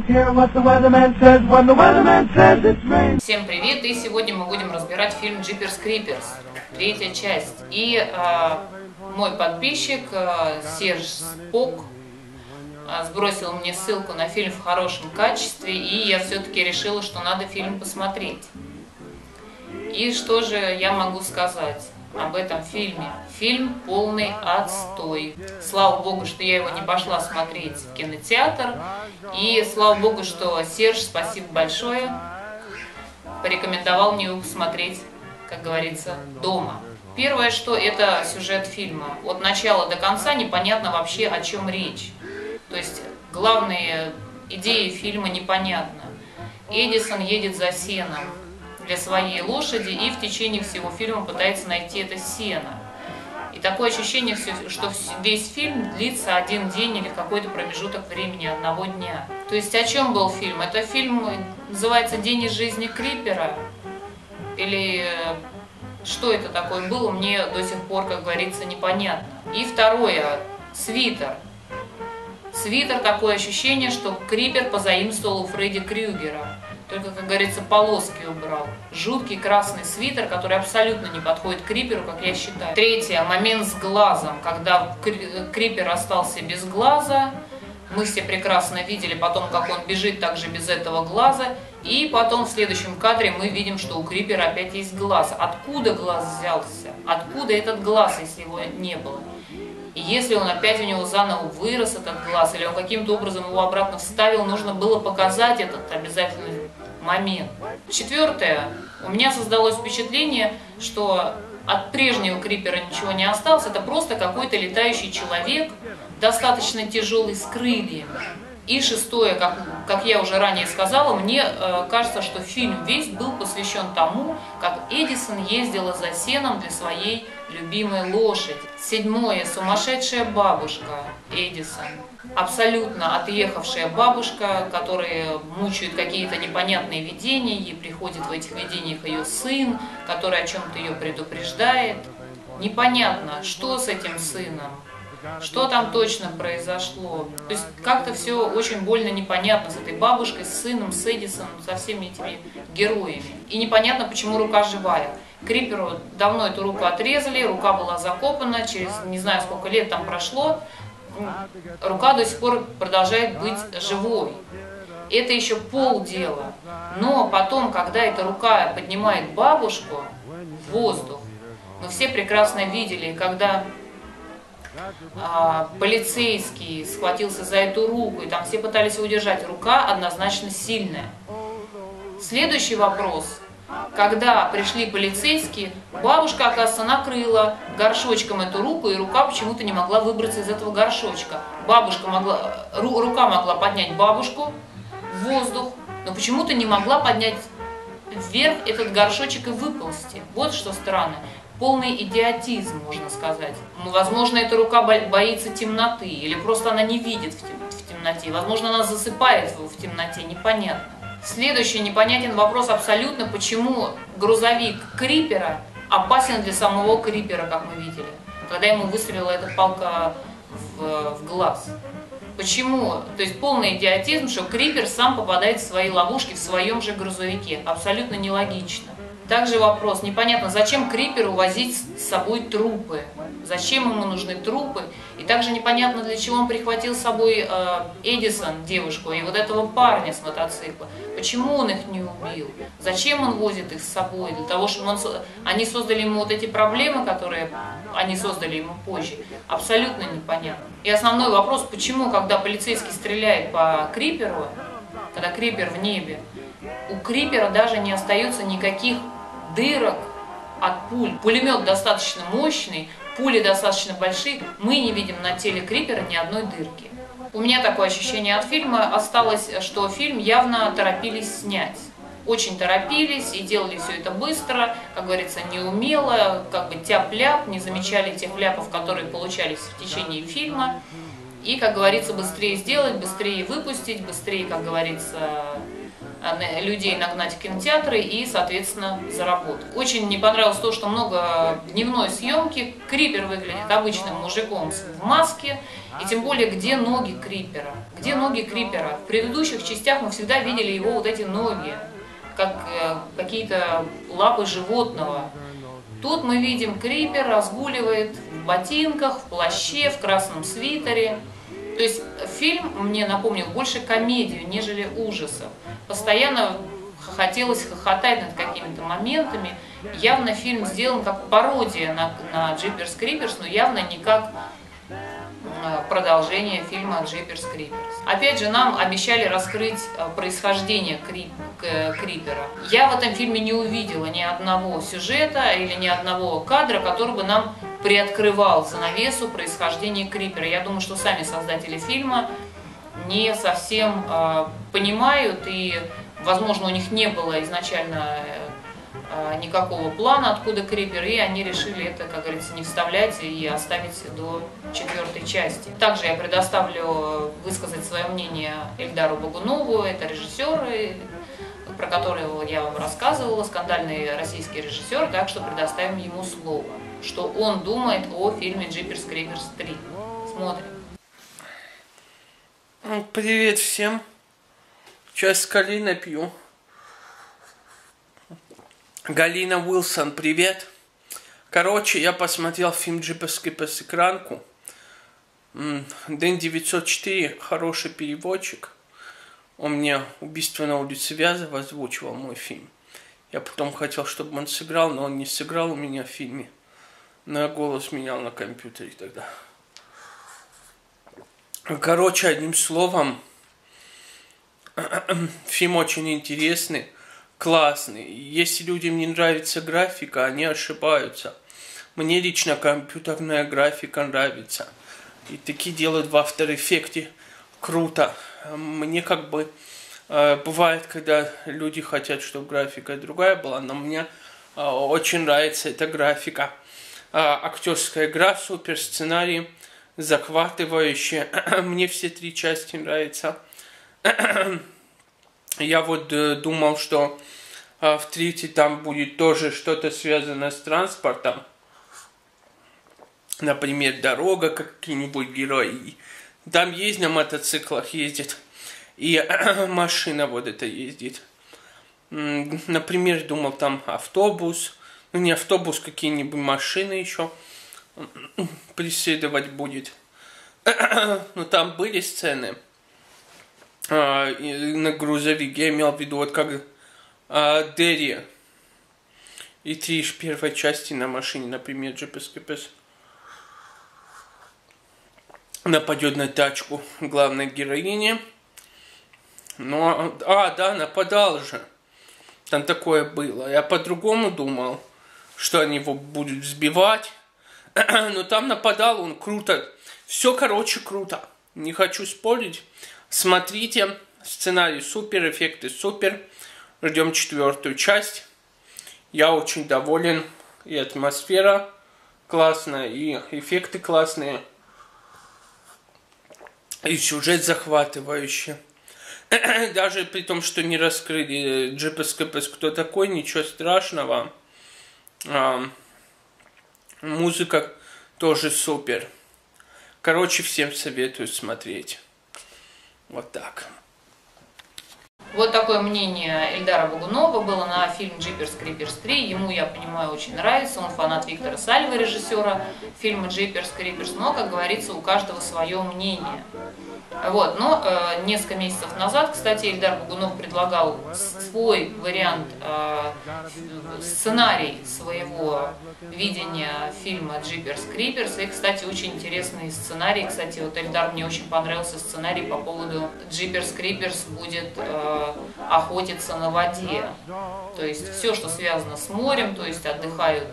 Всем привет! И сегодня мы будем разбирать фильм Jeepers Creepers, третья часть. И мой подписчик Серж Спок сбросил мне ссылку на фильм в хорошем качестве, и я все-таки решила, что надо фильм посмотреть. И что же я могу сказать об этом фильме? Фильм полный отстой. Слава богу, что я его не пошла смотреть в кинотеатр. И слава богу, что Серж, спасибо большое, порекомендовал мне его посмотреть, как говорится, дома. Первое, что это сюжет фильма. От начала до конца непонятно вообще, о чем речь. То есть главные идеи фильма непонятно. Эдисон едет за сеном для своей лошади и в течение всего фильма пытается найти это сено. И такое ощущение, что весь фильм длится один день или какой-то промежуток времени одного дня. То есть о чем был фильм? Это фильм называется «День из жизни Крипера». Или что это такое было, мне до сих пор, как говорится, непонятно. И второе, свитер. Свитер, такое ощущение, что Крипер позаимствовал у Фредди Крюгера. Только, как говорится, полоски убрал. Жуткий красный свитер, который абсолютно не подходит Криперу, как я считаю. Третье, момент с глазом. Когда Крипер остался без глаза, мы все прекрасно видели потом, как он бежит также без этого глаза. И потом в следующем кадре мы видим, что у Крипера опять есть глаз. Откуда глаз взялся? Откуда этот глаз, если его не было? И если он опять у него заново вырос, этот глаз, или он каким-то образом его обратно вставил, нужно было показать этот обязательный момент. Четвертое. У меня создалось впечатление, что от прежнего Крипера ничего не осталось. Это просто какой-то летающий человек, достаточно тяжелый, с крыльями. И шестое, как я уже ранее сказала, мне кажется, что фильм весь был посвящен тому, как Эдисон ездила за сеном для своей любимой лошади. Седьмое, сумасшедшая бабушка Эдисон. Абсолютно отъехавшая бабушка, которая мучает какие-то непонятные видения, ей приходит в этих видениях ее сын, который о чем-то ее предупреждает. Непонятно, что с этим сыном. Что там точно произошло? То есть как-то все очень больно непонятно с этой бабушкой, с сыном, с Эдисоном, со всеми этими героями. И непонятно, почему рука живая. Криперу давно эту руку отрезали, рука была закопана, через не знаю сколько лет там прошло, рука до сих пор продолжает быть живой. Это еще полдела. Но потом, когда эта рука поднимает бабушку в воздух, мы все прекрасно видели, когда полицейский схватился за эту руку, и там все пытались его удержать. Рука однозначно сильная. Следующий вопрос. Когда пришли полицейские, бабушка, оказывается, накрыла горшочком эту руку, и рука почему-то не могла выбраться из этого горшочка. Рука могла поднять бабушку в воздух, но почему-то не могла поднять вверх этот горшочек и выползти. Вот что странно. Полный идиотизм, можно сказать. Возможно, эта рука боится темноты, или просто она не видит в темноте. Возможно, она засыпает в темноте, непонятно. Следующий непонятен вопрос абсолютно, почему грузовик Крипера опасен для самого Крипера, как мы видели, когда ему выстрелила эта палка в глаз. Почему? То есть полный идиотизм, что Крипер сам попадает в свои ловушки в своем же грузовике. Абсолютно нелогично. Также вопрос, непонятно, зачем Криперу возить с собой трупы? Зачем ему нужны трупы? И также непонятно, для чего он прихватил с собой Эдисон, девушку, и вот этого парня с мотоцикла. Почему он их не убил? Зачем он возит их с собой? Для того, чтобы они создали ему вот эти проблемы, которые они создали ему позже. Абсолютно непонятно. И основной вопрос, почему, когда полицейский стреляет по Криперу, когда Крипер в небе, у Крипера даже не остается никаких дырок от пуль. Пулемет достаточно мощный, пули достаточно большие. Мы не видим на теле Крипера ни одной дырки. У меня такое ощущение от фильма осталось, что фильм явно торопились снять. Очень торопились и делали все это быстро, как говорится, неумело, как бы тяп-ляп, не замечали тех ляпов, которые получались в течение фильма. И, как говорится, быстрее сделать, быстрее выпустить, быстрее, как говорится, людей нагнать в кинотеатры и, соответственно, заработать. Очень не понравилось то, что много дневной съемки. Крипер выглядит обычным мужиком в маске. И тем более, где ноги Крипера? Где ноги Крипера? В предыдущих частях мы всегда видели его вот эти ноги, как какие-то лапы животного. Тут мы видим, Крипер разгуливает в ботинках, в плаще, в красном свитере. То есть фильм мне напомнил больше комедию, нежели ужасов. Постоянно хотелось хохотать над какими-то моментами. Явно фильм сделан как пародия на Джиперс Криперс, но явно не как продолжение фильма Джиперс Криперс. Опять же, нам обещали раскрыть происхождение Крипера. Я в этом фильме не увидела ни одного сюжета или ни одного кадра, который бы нам приоткрывал занавесу происхождения Крипера. Я думаю, что сами создатели фильма не совсем понимают, и, возможно, у них не было изначально никакого плана, откуда Крипер, и они решили это, как говорится, не вставлять и оставить до 4-й части. Также я предоставлю высказать свое мнение Эльдару Богунову, это режиссер, про которого я вам рассказывала, скандальный российский режиссер, так что предоставим ему слово, что он думает о фильме «Джиперс Криперс 3». Смотрим. Привет всем. Сейчас Галина пью. Галина Уилсон, привет. Короче, я посмотрел фильм «Джиперс Криперс» экранку. Дэн 904, хороший переводчик. Он мне «Убийство на улице Вязова» озвучивал мой фильм. Я потом хотел, чтобы он сыграл, но он не сыграл у меня в фильме. Но я голос менял на компьютере тогда. Короче, одним словом, фильм очень интересный, классный. Если людям не нравится графика, они ошибаются. Мне лично компьютерная графика нравится. И такие делают в After Effects круто. Мне как бы бывает, когда люди хотят, чтобы графика другая была, но мне очень нравится эта графика. Актерская игра, супер, сценарий захватывающий. Мне все 3 части нравятся. Я вот думал, что в 3-й там будет тоже что-то связано с транспортом. Например, дорога, какие-нибудь герои. Там есть на мотоциклах ездит. И машина вот эта ездит. Например, думал, там автобус. Ну, не автобус, какие-нибудь машины еще преследовать будет. Но там были сцены на грузовике. Я имел в виду, вот как Дерри и Триш первой части на машине, например, Джиперс Криперс нападет на тачку главной героини. Но, да, нападал же. Там такое было. Я по-другому думал, что они его будут взбивать. Но там нападал он круто. Все, короче, круто. Не хочу спорить. Смотрите. Сценарий супер, эффекты супер. Ждем 4-ю часть. Я очень доволен. И атмосфера классная, и эффекты классные. И сюжет захватывающий. Даже при том, что не раскрыли Джиперс Криперс кто такой, ничего страшного. Музыка тоже супер. Короче, всем советую смотреть. Вот так. Вот такое мнение Эльдара Богунова было на фильм «Джиперс Криперс 3». Ему, я понимаю, очень нравится. Он фанат Виктора Сальвы, режиссера фильма «Джиперс Криперс». Но, как говорится, у каждого свое мнение. Вот, но несколько месяцев назад, кстати, Эльдар Богунов предлагал свой вариант, сценарий своего видения фильма «Джиперс Криперс». И, кстати, очень интересный сценарий. Кстати, вот Эльдар, мне очень понравился сценарий по поводу «Джиперс Криперс» будет охотиться на воде. То есть все, что связано с морем, то есть отдыхают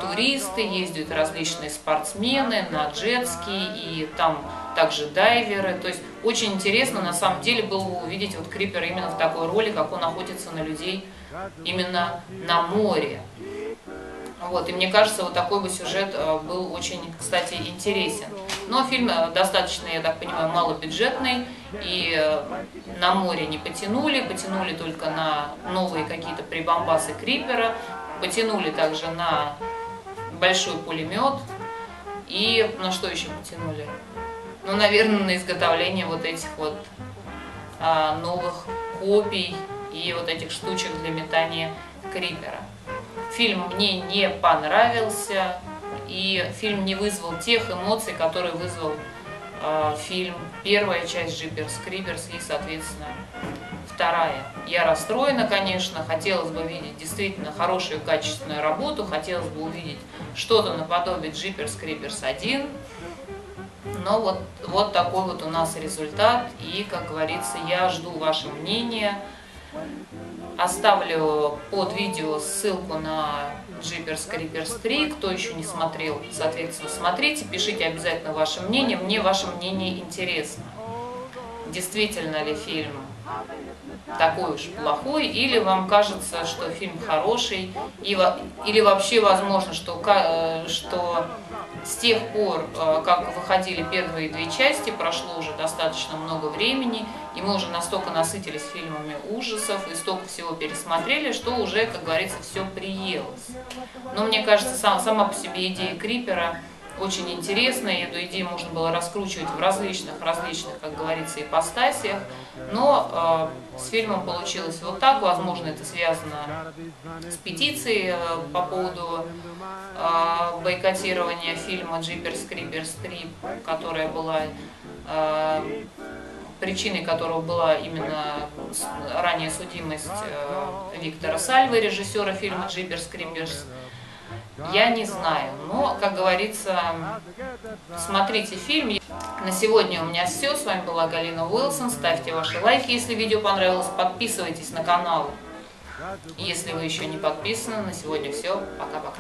туристы, ездят различные спортсмены на джетски, и там также дайверы. То есть очень интересно на самом деле было бы увидеть вот Крипера именно в такой роли, как он охотится на людей именно на море. Вот, и мне кажется, вот такой бы сюжет был очень, кстати, интересен. Но фильм достаточно, я так понимаю, малобюджетный, и на море не потянули только на новые какие-то прибамбасы Крипера, потянули также на большой пулемет, и на что еще потянули? Ну, наверное, на изготовление вот этих вот новых копий и вот этих штучек для метания Крипера. Фильм мне не понравился, и фильм не вызвал тех эмоций, которые вызвал фильм первая часть Jeepers Creepers и, соответственно, вторая. Я расстроена, конечно, хотелось бы видеть действительно хорошую качественную работу, хотелось бы увидеть что-то наподобие Jeepers Creepers 1, но вот такой вот у нас результат, и, как говорится, я жду ваше мнение. Оставлю под видео ссылку на Jeepers Creepers 3, кто еще не смотрел, соответственно, смотрите, пишите обязательно ваше мнение, мне ваше мнение интересно. Действительно ли фильм такой уж плохой, или вам кажется, что фильм хороший, или вообще возможно, что с тех пор, как выходили первые две части, прошло уже достаточно много времени, и мы уже настолько насытились фильмами ужасов и столько всего пересмотрели, что уже, как говорится, все приелось. Но мне кажется, сама по себе идея Крипера очень интересная, и эту идею можно было раскручивать в различных, как говорится, ипостасиях, но с фильмом получилось вот так. Возможно, это связано с петицией по поводу бойкотирования фильма Jeepers Creepers 3, которая была причиной которого была именно ранее судимость Виктора Сальвы, режиссера фильма Jeepers Creepers. Я не знаю, но, как говорится, смотрите фильм. На сегодня у меня все. С вами была Галина Уилсон. Ставьте ваши лайки, если видео понравилось. Подписывайтесь на канал, если вы еще не подписаны. На сегодня все. Пока-пока.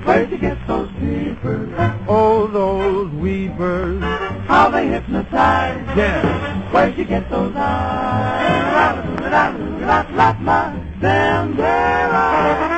Where'd you get those creepers? Oh, those weepers. How they hypnotize. Yeah. Where'd you get those eyes? Them there are.